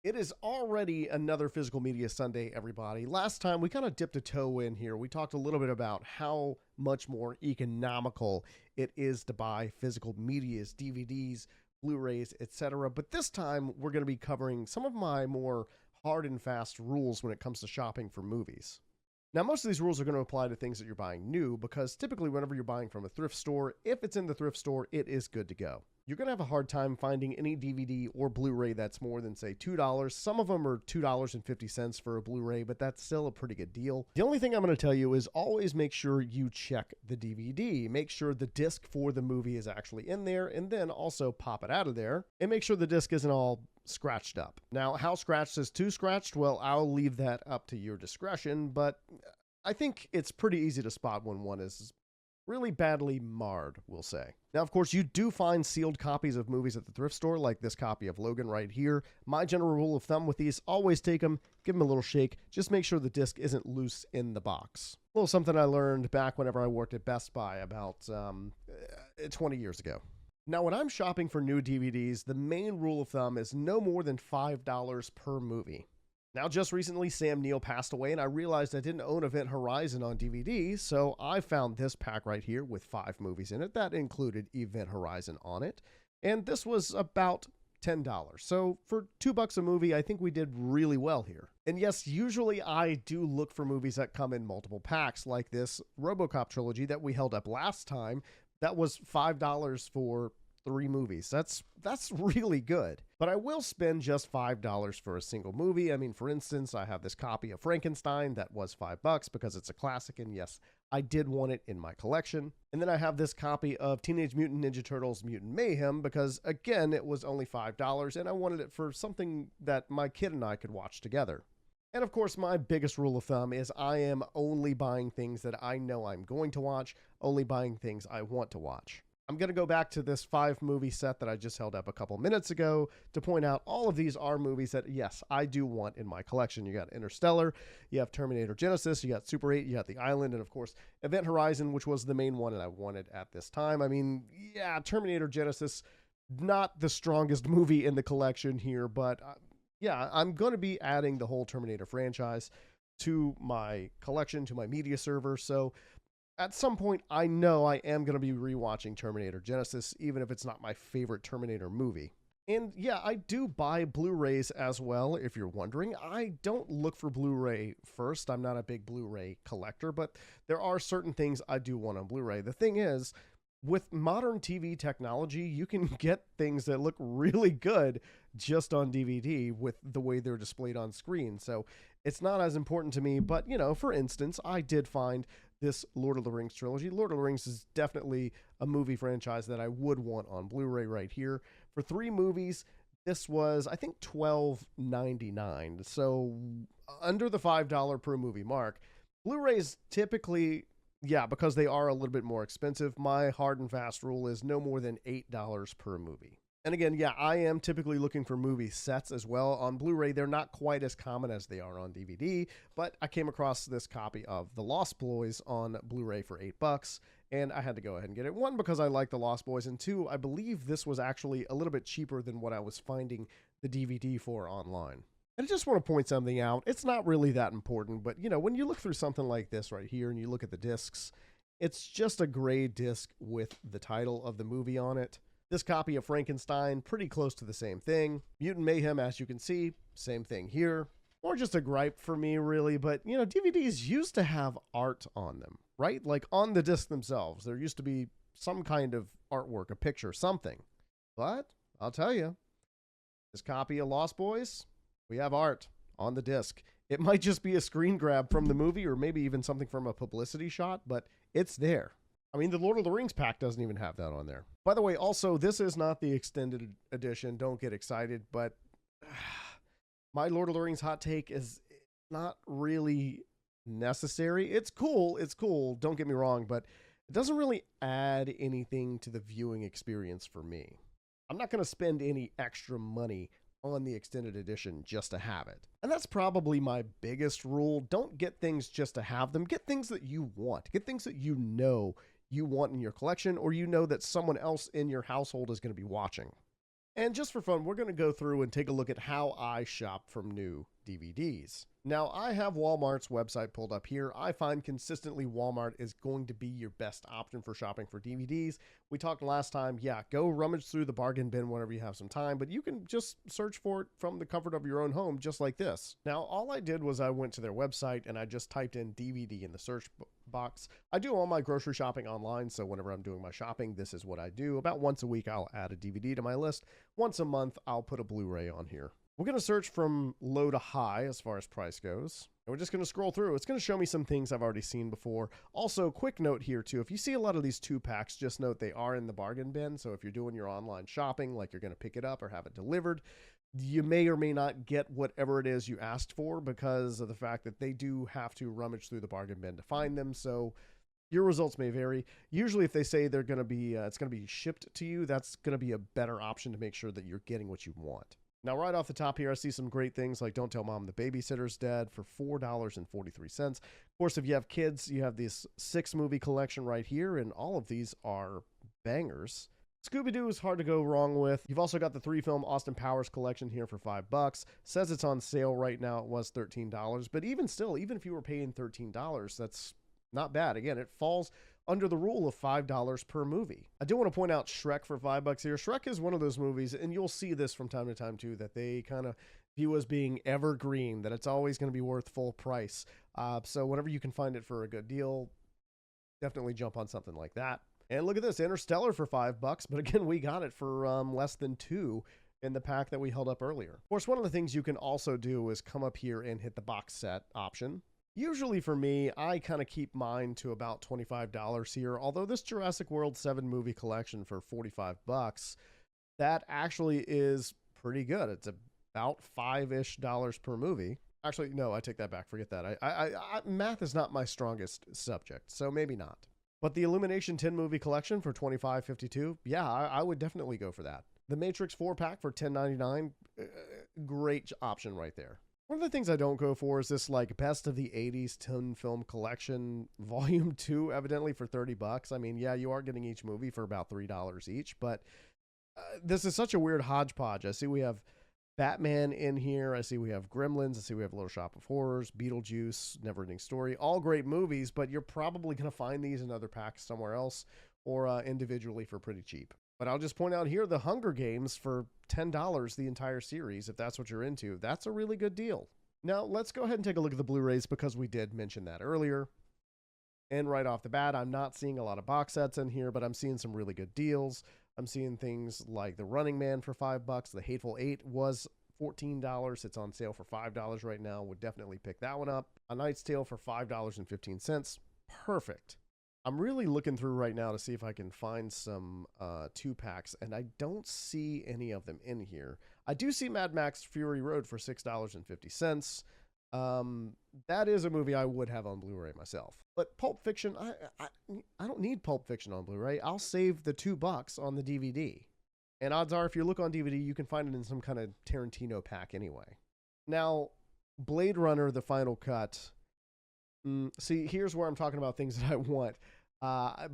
It is already another Physical Media Sunday, everybody. Last time we kind of dipped a toe in here. We talked a little bit about how much more economical it is to buy physical medias, DVDs, Blu-rays, etc. But this time we're going to be covering some of my more hard and fast rules when it comes to shopping for movies. Now, most of these rules are going to apply to things that you're buying new because typically whenever you're buying from a thrift store, if it's in the thrift store, it is good to go. You're going to have a hard time finding any DVD or Blu-ray that's more than, say, $2. Some of them are $2.50 for a Blu-ray, but that's still a pretty good deal. The only thing I'm going to tell you is always make sure you check the DVD. Make sure the disc for the movie is actually in there, and then also pop it out of there, and make sure the disc isn't all scratched up. Now, how scratched is too scratched? Well, I'll leave that up to your discretion, but I think it's pretty easy to spot when one is really badly marred, we'll say. Now, of course, you do find sealed copies of movies at the thrift store, like this copy of Logan right here. My general rule of thumb with these, always take them, give them a little shake, just make sure the disc isn't loose in the box. A little something I learned back whenever I worked at Best Buy about 20 years ago. Now, when I'm shopping for new DVDs, the main rule of thumb is no more than $5 per movie. Now, just recently, Sam Neill passed away, and I realized I didn't own Event Horizon on DVD, so I found this pack right here with 5 movies in it. That included Event Horizon on it, and this was about $10. So for $2 a movie, I think we did really well here. And yes, usually I do look for movies that come in multiple packs, like this RoboCop trilogy that we held up last time. That was $5 for 3 movies. That's really good. But I will spend just $5 for a single movie. I mean, for instance, I have this copy of Frankenstein that was $5 because it's a classic, and yes, I did want it in my collection. And then I have this copy of Teenage Mutant Ninja Turtles Mutant Mayhem because, again, it was only $5, and I wanted it for something that my kid and I could watch together. And of course, my biggest rule of thumb is I am only buying things that I know I'm going to watch, only buying things I want to watch. I'm going to go back to this 5 movie set that I just held up a couple minutes ago to point out all of these are movies that, yes, I do want in my collection. You got Interstellar, you have Terminator Genesis, you got Super 8, you got The Island, and of course, Event Horizon, which was the main one that I wanted at this time. I mean, yeah, Terminator Genesis, not the strongest movie in the collection here, but yeah, I'm going to be adding the whole Terminator franchise to my collection, to my media server, so at some point, I know I am going to be rewatching Terminator Genesis, even if it's not my favorite Terminator movie. And yeah, I do buy Blu-rays as well, if you're wondering. I don't look for Blu-ray first. I'm not a big Blu-ray collector, but there are certain things I do want on Blu-ray. The thing is, with modern TV technology, you can get things that look really good just on DVD with the way they're displayed on screen. So it's not as important to me, but, you know, for instance, I did find this Lord of the Rings trilogy. Lord of the Rings is definitely a movie franchise that I would want on Blu-ray right here. For 3 movies, this was, I think, $12.99. So under the $5 per movie mark. Blu-rays typically, yeah, because they are a little bit more expensive, my hard and fast rule is no more than $8 per movie. And again, yeah, I am typically looking for movie sets as well. On Blu-ray, they're not quite as common as they are on DVD, but I came across this copy of The Lost Boys on Blu-ray for $8, and I had to go ahead and get it. 1, because I like The Lost Boys, and 2, I believe this was actually a little bit cheaper than what I was finding the DVD for online. And I just want to point something out. It's not really that important, but, you know, when you look through something like this right here and you look at the discs, it's just a gray disc with the title of the movie on it. This copy of Frankenstein, pretty close to the same thing. Mutant Mayhem, as you can see, same thing here. Or just a gripe for me, really, but, you know, DVDs used to have art on them, right? Like on the disc themselves, there used to be some kind of artwork, a picture, something. But I'll tell you, this copy of Lost Boys, we have art on the disc. It might just be a screen grab from the movie or maybe even something from a publicity shot, but it's there. I mean, the Lord of the Rings pack doesn't even have that on there. By the way, also, this is not the extended edition. Don't get excited, but my Lord of the Rings hot take is not really necessary. It's cool. It's cool. Don't get me wrong, but it doesn't really add anything to the viewing experience for me. I'm not going to spend any extra money on the extended edition just to have it. And that's probably my biggest rule. Don't get things just to have them. Get things that you want. Get things that you know you want in your collection, or you know that someone else in your household is going to be watching. And just for fun, we're going to go through and take a look at how I shop from new DVDs. Now, I have Walmart's website pulled up here. I find consistently Walmart is going to be your best option for shopping for DVDs. We talked last time, yeah, go rummage through the bargain bin whenever you have some time, but you can just search for it from the comfort of your own home, just like this. Now, all I did was I went to their website and I just typed in DVD in the search box. I do all my grocery shopping online, so whenever I'm doing my shopping, this is what I do. About once a week, I'll add a DVD to my list. Once a month, I'll put a Blu-ray on here. We're going to search from low to high as far as price goes. And we're just going to scroll through. It's going to show me some things I've already seen before. Also, quick note here too. If you see a lot of these 2-packs, just note they are in the bargain bin. So if you're doing your online shopping, like you're going to pick it up or have it delivered, you may or may not get whatever it is you asked for because of the fact that they do have to rummage through the bargain bin to find them. So your results may vary. Usually if they say they're going to be, it's going to be shipped to you, that's going to be a better option to make sure that you're getting what you want. Now, right off the top here, I see some great things like Don't Tell Mom the Babysitter's Dead for $4.43. Of course, if you have kids, you have this 6-movie collection right here, and all of these are bangers. Scooby-Doo is hard to go wrong with. You've also got the 3-film Austin Powers collection here for $5. Says it's on sale right now. It was $13, but even still, even if you were paying $13, that's not bad. Again, it falls under the rule of $5 per movie. I do want to point out Shrek for $5 here. Shrek is one of those movies, and you'll see this from time to time too, that they kind of view as being evergreen, that it's always going to be worth full price. So whenever you can find it for a good deal, definitely jump on something like that. And look at this, Interstellar for $5, but again, we got it for less than $2 in the pack that we held up earlier. Of course, one of the things you can also do is come up here and hit the box set option. Usually for me, I kind of keep mine to about $25 here, although this Jurassic World 7-movie collection for $45, that actually is pretty good. It's about $5-ish per movie. Actually, no, I take that back. Forget that. Math is not my strongest subject, so maybe not. But the Illumination 10-movie collection for $25.52, yeah, I would definitely go for that. The Matrix 4-pack for $10.99, great option right there. One of the things I don't go for is this like best of the 80s 10 film collection volume 2, evidently for $30. I mean, yeah, you are getting each movie for about $3 each, but this is such a weird hodgepodge. I see we have Batman in here. I see we have Gremlins. I see we have Little Shop of Horrors, Beetlejuice, Neverending Story, all great movies, but you're probably going to find these in other packs somewhere else or individually for pretty cheap. But I'll just point out here, the Hunger Games for $10, the entire series, if that's what you're into. That's a really good deal. Now, let's go ahead and take a look at the Blu-rays because we did mention that earlier. And right off the bat, I'm not seeing a lot of box sets in here, but I'm seeing some really good deals. I'm seeing things like The Running Man for $5. The Hateful Eight was $14. It's on sale for $5 right now. Would definitely pick that one up. A Knight's Tale for $5.15. Perfect. I'm really looking through right now to see if I can find some 2-packs, and I don't see any of them in here. I do see Mad Max Fury Road for $6.50. That is a movie I would have on Blu-ray myself. But Pulp Fiction, I don't need Pulp Fiction on Blu-ray. I'll save the $2 on the DVD. And odds are, if you look on DVD, you can find it in some kind of Tarantino pack anyway. Now, Blade Runner, the final cut. See, here's where I'm talking about things that I want.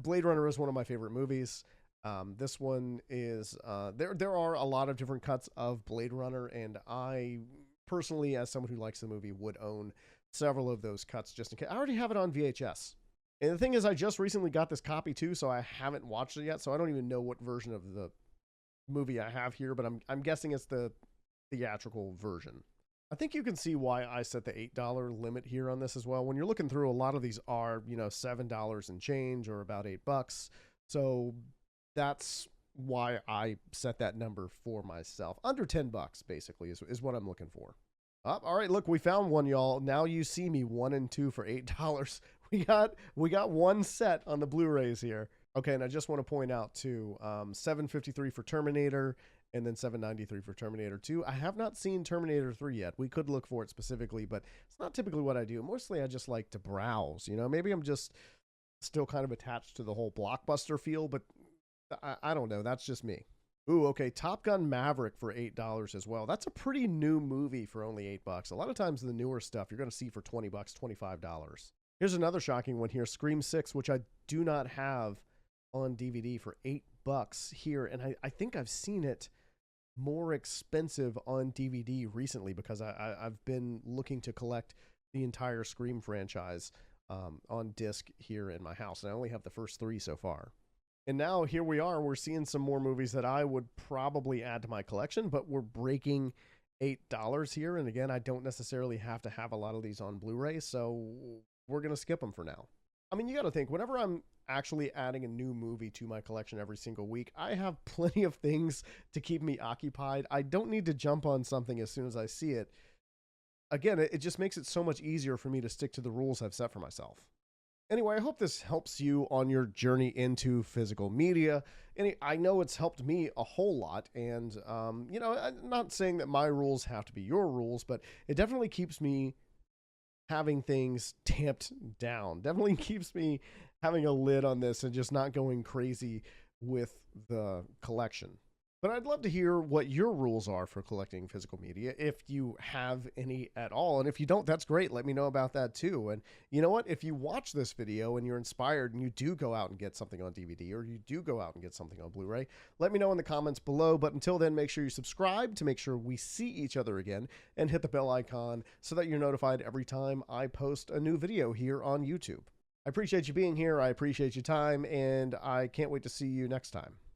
Blade Runner is one of my favorite movies. This one is, there are a lot of different cuts of Blade Runner, and I personally, as someone who likes the movie, would own several of those cuts just in case. I already have it on VHS. And the thing is, I just recently got this copy too, so I haven't watched it yet, so I don't even know what version of the movie I have here, but I'm guessing it's the theatrical version. I think you can see why I set the $8 limit here on this as well. When you're looking through, a lot of these are, $7 and change or about $8. So that's why I set that number for myself. Under $10 basically is what I'm looking for. All right, look, we found one, y'all. Now you see me 1 and 2 for $8. We got one set on the Blu-rays here. Okay, and I just want to point out too, $7.53 for Terminator, and then $7.93 for Terminator 2. I have not seen Terminator 3 yet. We could look for it specifically, but it's not typically what I do. Mostly I just like to browse. Maybe I'm just still kind of attached to the whole blockbuster feel, but I don't know. That's just me. Ooh, okay. Top Gun Maverick for $8 as well. That's a pretty new movie for only $8. A lot of times the newer stuff you're going to see for $20, $25. Here's another shocking one here. Scream 6, which I do not have on DVD for $8 here. And I think I've seen it more expensive on DVD recently because I've been looking to collect the entire Scream franchise on disc here in my house, and I only have the first three so far. And now here we are, we're seeing some more movies that I would probably add to my collection, but we're breaking $8 here. And again, I don't necessarily have to have a lot of these on Blu-ray, so we're going to skip them for now. I mean, you got to think, whenever I'm actually adding a new movie to my collection every single week, I have plenty of things to keep me occupied. I don't need to jump on something as soon as I see it. Again, it just makes it so much easier for me to stick to the rules I've set for myself. Anyway, I hope this helps you on your journey into physical media. And I know it's helped me a whole lot. And, you know, I'm not saying that my rules have to be your rules, but it definitely keeps me having things tamped down. Definitely keeps me having a lid on this and just not going crazy with the collection. But I'd love to hear what your rules are for collecting physical media, if you have any at all. And if you don't, that's great. Let me know about that too. And you know what? If you watch this video and you're inspired and you do go out and get something on DVD, or you do go out and get something on Blu-ray, let me know in the comments below. But until then, make sure you subscribe to make sure we see each other again, and hit the bell icon so that you're notified every time I post a new video here on YouTube. I appreciate you being here. I appreciate your time, and I can't wait to see you next time.